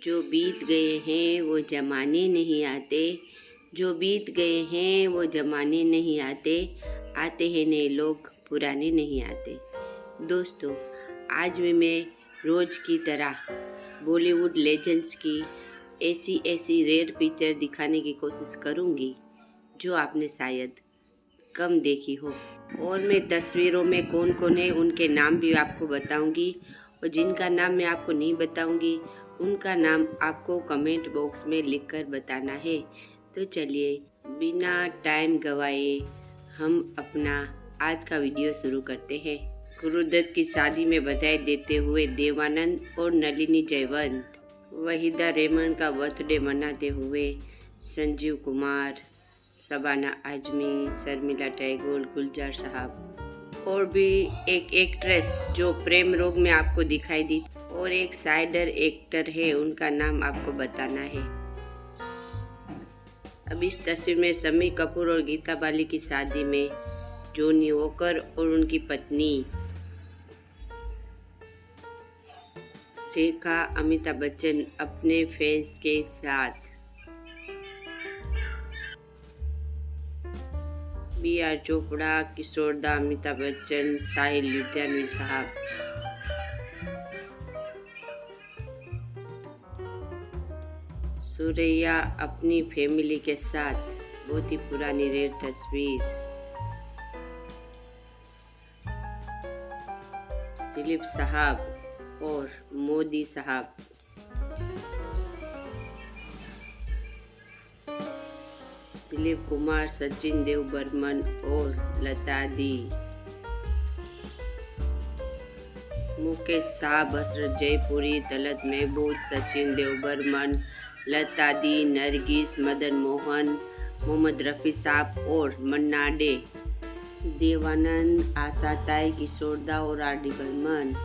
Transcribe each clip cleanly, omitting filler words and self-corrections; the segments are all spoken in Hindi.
जो बीत गए हैं वो जमाने नहीं आते, जो बीत गए हैं वो जमाने नहीं आते, आते हैं नए लोग पुराने नहीं आते। दोस्तों, आज मैं रोज़ की तरह बॉलीवुड लेजेंड्स की ऐसी रेयर पिक्चर दिखाने की कोशिश करूँगी जो आपने शायद कम देखी हो। और मैं तस्वीरों में कौन कौन है उनके नाम भी आपको बताऊंगी, और जिनका नाम मैं आपको नहीं बताऊंगी उनका नाम आपको कमेंट बॉक्स में लिखकर बताना है। तो चलिए बिना टाइम गवाए हम अपना आज का वीडियो शुरू करते हैं। गुरुदत्त की शादी में बधाई देते हुए देवानंद और नलिनी जयवंत, वहीदा रेहमान का बर्थडे मनाते हुए संजीव कुमार, शबाना आजमी, शर्मिला टैगोर, गुलजार साहब, और भी एक एक्ट्रेस जो प्रेम रोग में आपको दिखाई दी, और एक साइडर एक्टर है, उनका नाम आपको बताना है। अब इस तस्वीर में शम्मी कपूर और गीता बाली की शादी में जॉनी वॉकर और उनकी पत्नी रेखा अमिताभ बच्चन अपने फैंस के साथ, बी.आर. चोपड़ा, किशोरदा, अमिताभ बच्चन, साहिल लुधियानवी साहब, सुरैया अपनी फैमिली के साथ, बहुत ही पुरानी रेयर तस्वीर, दिलीप साहब और मोदी साहब, दिलीप कुमार, सचिन देव बर्मन और लता दी, मुकेश साहब, हसरत जयपुरी, तलत महमूद, सचिन देव बर्मन, लता दी, नरगिस, मदन मोहन, मोहम्मद रफ़ी साहब और मन्ना डे, देवानंद, आशा ताई, किशोरदा और आर.डी. बर्मन।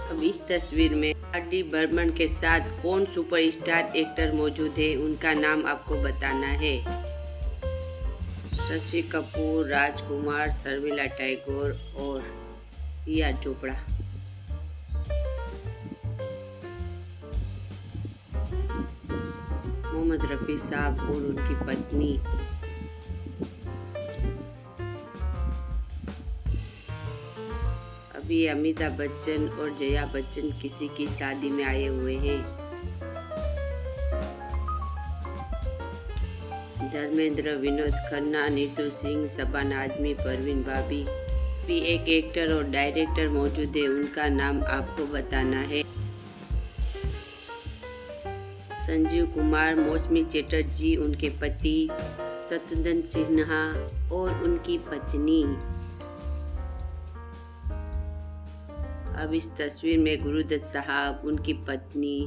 अब इस तस्वीर में आर.डी. बर्मन के साथ कौन सुपरस्टार एक्टर मौजूद है उनका नाम आपको बताना है। शशि कपूर, राजकुमार, शर्मिला टैगोर और बी.आर. चोपड़ा। मोहम्मद रफ़ी साहब और उनकी पत्नी, अभी अमिताभ बच्चन और जया बच्चन किसी की शादी में आए हुए हैं। धर्मेंद्र, विनोद खन्ना, नीतू सिंह, शबाना आजमी, परवीन भाभी, भी एक एक्टर और डायरेक्टर मौजूद है, उनका नाम आपको बताना है। संजीव कुमार, मौसमी चटर्जी, उनके पति, शत्रुघ्न सिन्हा और उनकी पत्नी। अब इस तस्वीर में गुरुदत्त साहब, उनकी पत्नी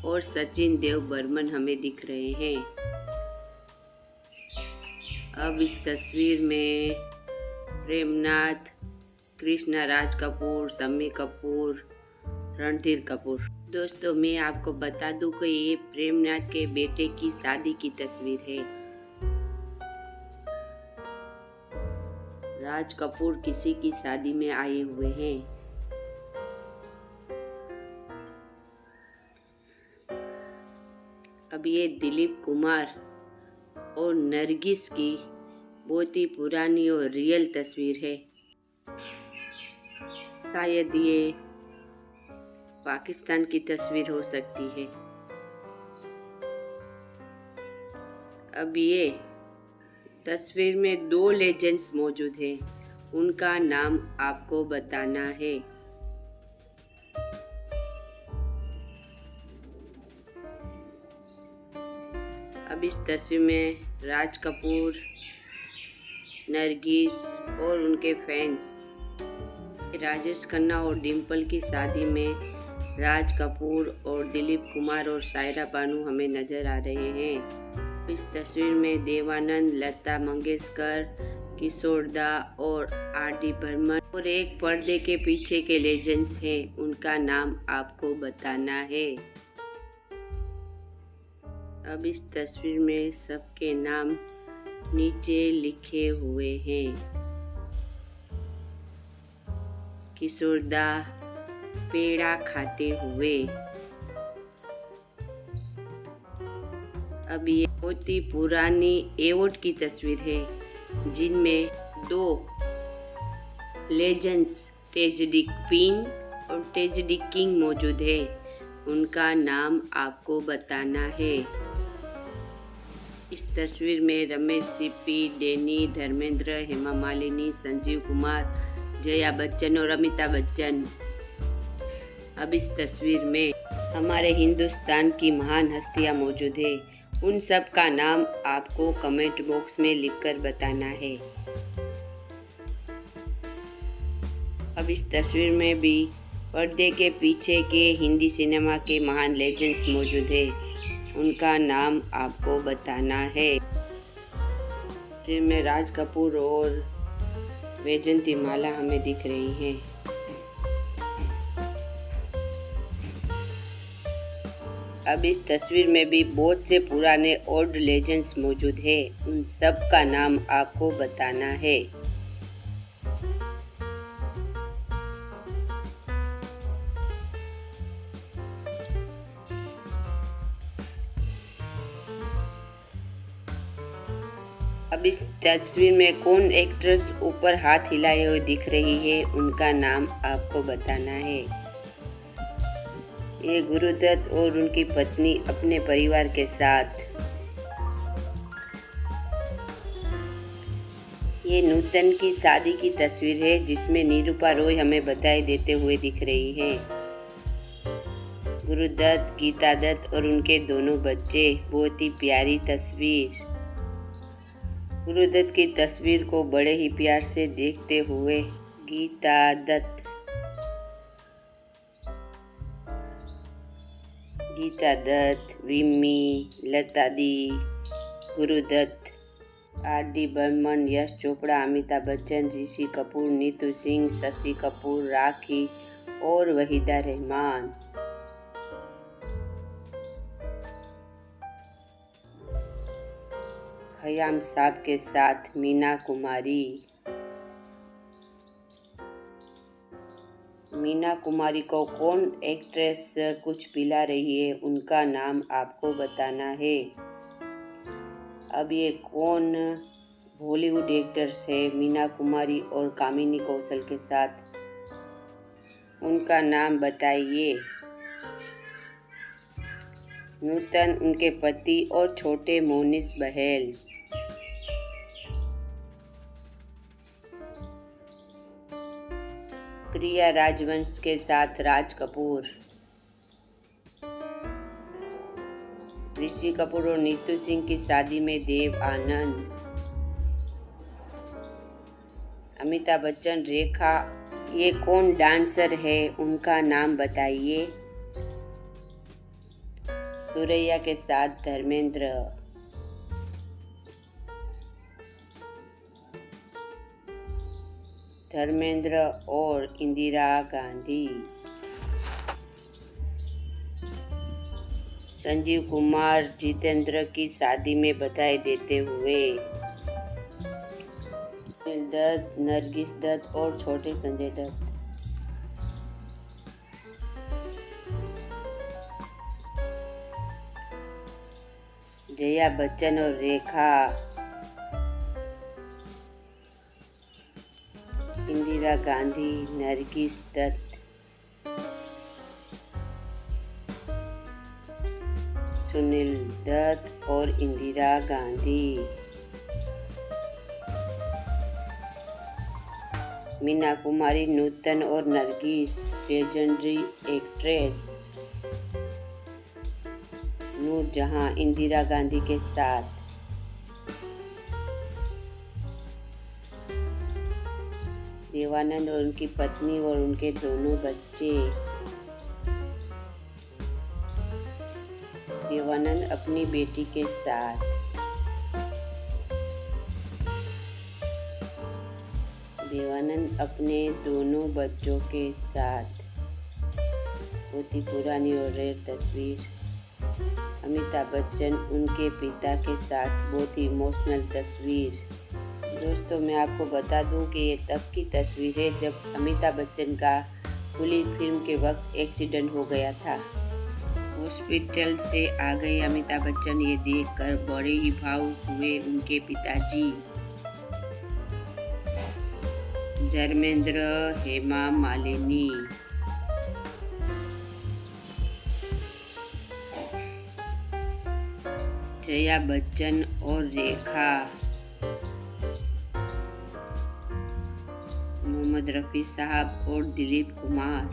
और सचिन देव बर्मन हमें दिख रहे हैं। अब इस तस्वीर में प्रेमनाथ, कृष्णा राज कपूर, शम्मी कपूर, रणधीर कपूर। दोस्तों, मैं आपको बता दूं कि ये प्रेमनाथ के बेटे की शादी की तस्वीर है। राज कपूर किसी की शादी में आए हुए हैं। अब ये दिलीप कुमार और नरगिस की बहुत ही पुरानी और रियल तस्वीर है। शायद ये पाकिस्तान की तस्वीर हो सकती है। अब ये तस्वीर में दो लेजेंड्स मौजूद हैं, उनका नाम आपको बताना है। अब इस तस्वीर में राज कपूर, नरगिस और उनके फैंस, राजेश खन्ना और डिम्पल की शादी में राज कपूर और दिलीप कुमार और सायरा बानू हमें नजर आ रहे हैं। इस तस्वीर में देवानंद, लता मंगेशकर, किशोरदा और आर.डी. बर्मन, और एक पर्दे के पीछे के लेजेंड्स हैं, उनका नाम आपको बताना है। अब इस तस्वीर में सबके नाम नीचे लिखे हुए हैं। किशोरदा पेड़ा खाते हुए। अब ये बहुत ही पुरानी एवोर्ड की तस्वीर है जिनमें 2 लेजेंड्स ट्रेजेडी क्वीन और ट्रेजेडी किंग मौजूद है। उनका नाम आपको बताना है। इस तस्वीर में रमेश सिप्पी, डैनी, धर्मेंद्र, हेमा मालिनी, संजीव कुमार, जया बच्चन और अमिताभ बच्चन। अब इस तस्वीर में हमारे हिंदुस्तान की महान हस्तियां मौजूद है। उन सब का नाम आपको कमेंट बॉक्स में लिखकर बताना है। अब इस तस्वीर में भी पर्दे के पीछे के हिंदी सिनेमा के महान लेजेंड्स मौजूद है। उनका नाम आपको बताना है। जिनमें राज कपूर और वैजयंती माला हमें दिख रही हैं। अब इस तस्वीर में भी बहुत से पुराने ओल्ड लेजेंड्स मौजूद है। उन सब का नाम आपको बताना है। अब इस तस्वीर में कौन एक्ट्रेस ऊपर हाथ हिलाए हुए दिख रही है, उनका नाम आपको बताना है। ये गुरुदत्त और उनकी पत्नी अपने परिवार के साथ। ये नूतन की शादी की तस्वीर है जिसमें निरूपा रॉय हमें बधाई देते हुए दिख रही है। गुरुदत्त, गीता दत्त और उनके दोनों बच्चे, बहुत ही प्यारी तस्वीर। गुरुदत्त की तस्वीर को बड़े ही प्यार से देखते हुए गीता दत्त, विम्मी, लता दी, गुरुदत्त, आर.डी. बर्मन, यश चोपड़ा, अमिताभ बच्चन, ऋषि कपूर, नीतू सिंह, शशि कपूर, राखी और वहीदा रहमान। खयाम साहब के साथ मीना कुमारी। मीना कुमारी को कौन एक्ट्रेस कुछ पिला रही है, उनका नाम आपको बताना है। अब ये कौन बॉलीवुड एक्टर्स है मीना कुमारी और कामिनी कौशल के साथ, उनका नाम बताइए। नूतन, उनके पति और छोटे मोनिस बहल। प्रिया राजवंश के साथ राज कपूर। ऋषि कपूर और नीतू सिंह की शादी में देव आनंद। अमिताभ बच्चन, रेखा। ये कौन डांसर है, उनका नाम बताइए। सुरैया के साथ धर्मेंद्र। और इंदिरा गांधी। संजीव कुमार जितेंद्र की शादी में बधाई देते हुए। दत्त, नरगिस दत्त और छोटे संजय दत्त। जया बच्चन और रेखा। इंदिरा गांधी, नरगिस दत्त। सुनील दत्त और इंदिरा गांधी। मीना कुमारी, नूतन और नरगिस, लेजेंडरी एक्ट्रेस। नूरजहां, इंदिरा गांधी के साथ। देवानंद और उनकी पत्नी और उनके दोनों बच्चे। देवानंद अपनी बेटी के साथ। देवानंद अपने दोनों बच्चों के साथ। बहुत ही पुरानी और रेयर तस्वीर। अमिताभ बच्चन उनके पिता के साथ, बहुत ही इमोशनल तस्वीर। दोस्तों मैं आपको बता दूं कि ये तब की तस्वीर है जब अमिताभ बच्चन का खुली फिल्म के वक्त एक्सीडेंट हो गया था। हॉस्पिटल से आ गए अमिताभ बच्चन, ये देखकर बड़े ही भावुक हुए उनके पिताजी धर्मेंद्र, हेमा मालिनी। जया बच्चन और रेखा, मोहम्मद रफ़ी साहब और दिलीप कुमार,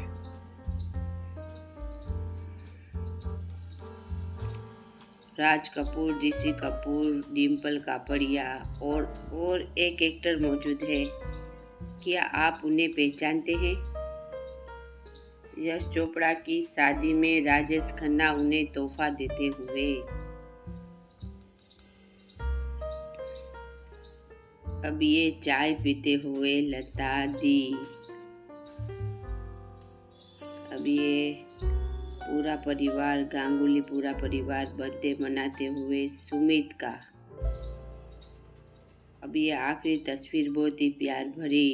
राज कपूर, ऋषि कपूर, डिम्पल कापड़िया और एक एक्टर मौजूद है। क्या आप उन्हें पहचानते हैं? यश चोपड़ा की शादी में राजेश खन्ना उन्हें तोहफा देते हुए। अब ये चाय पीते हुए लता दी। अब ये पूरा परिवार, गांगुली पूरा परिवार बर्थडे मनाते हुए सुमित का। अब ये आखिरी तस्वीर बहुत ही प्यार भरी